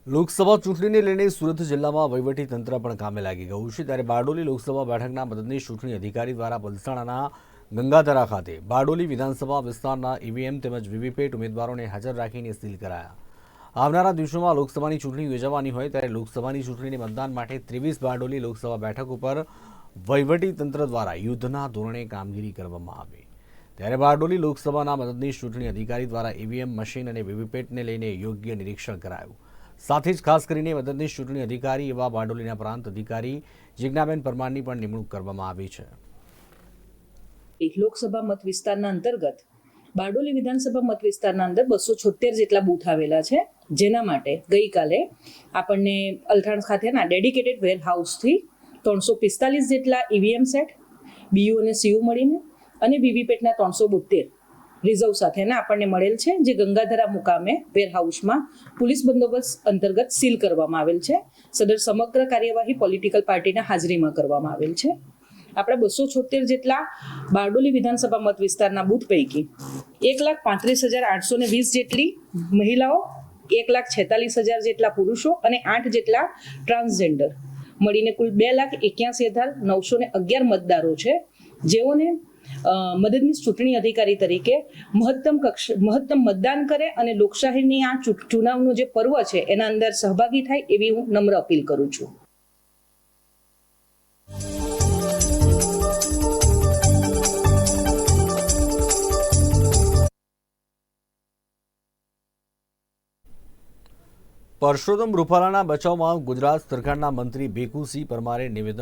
લોકસભા ચૂંટણીને લઈને સુરત જિલ્લામાં વહીવટી તંત્ર પણ કામે લાગી ગયું છે। ત્યારે બારડોલી લોકસભા બેઠકના મદદનીશ ચૂંટણી અધિકારી દ્વારા પલસાણાના ગંગાધરા ખાતે બારડોલી વિધાનસભા વિસ્તારના ઈવીએમ તેમજ વીવીપેટ ઉમેદવારોને હાજર રાખીને સીલ કરાયા। આવનારા દિવસોમાં લોકસભાની ચૂંટણી યોજાવાની હોય ત્યારે લોકસભાની ચૂંટણીને મતદાન માટે 23 બારડોલી લોકસભા બેઠક ઉપર વહીવટી તંત્ર દ્વારા યુદ્ધના ધોરણે કામગીરી કરવામાં આવી। ત્યારે બારડોલી લોકસભાના મદદનીશ ચૂંટણી અધિકારી દ્વારા ઈવીએમ મશીન અને વીવીપેટને લઈને યોગ્ય નિરીક્ષણ કરાયું। સાથે જ ખાસ કરીને મદદનીશ ચૂંટણી અધિકારી એવા બારડોલીના પ્રાંત અધિકારી જિજ્ઞાબેન પરમારની પણ નિમણૂક કરવામાં આવી છે। લોકસભા મત વિસ્તારના અંતર્ગત બારડોલી વિધાનસભા મત વિસ્તારના અંદર 276 જેટલા બૂથ આવેલા છે, જેના માટે ગઈકાલે આપણને અલથાણ ખાતેના ડેડિકેટેડ વેરહાઉસથી 345 જેટલા ઈવીએમ સેટ, બીયુ અને સીયુ મળીને અને વીવીપેટના 372 રિઝર્વ સાથેના આપણને મળેલ છે, જે ગંગાધરા મુકામે વેરહાઉસમાં પોલીસ બંદોબસ્ત અંતર્ગત સીલ કરવામાં આવેલ છે। સદર સમગ્ર કાર્યવાહી પોલિટિકલ પાર્ટીના હાજરીમાં કરવામાં આવેલ છે। આપણા 276 જેટલા બારડોલી વિધાનસભા મત વિસ્તારના બૂથ પૈકી 1,35,820 જેટલી મહિલાઓ, 1,46,000 જેટલા પુરુષો અને 8 જેટલા ટ્રાન્સજેન્ડર મળીને કુલ 2,81,911 મતદારો છે, જેઓને મદદનીશ ચૂંટણી અધિકારી તરીકે મહત્તમ મતદાન કરે અને લોકશાહીની આ ચુનાવનો જે પર્વ છે એના અંદર સહભાગી થાય એવી હું નમ્ર અપીલ કરું છું। પરસોત્તમ રૂપાલાના બચાવમાં ગુજરાત સરકારના મંત્રી ભીખુસિંહ પરમારે નિવેદન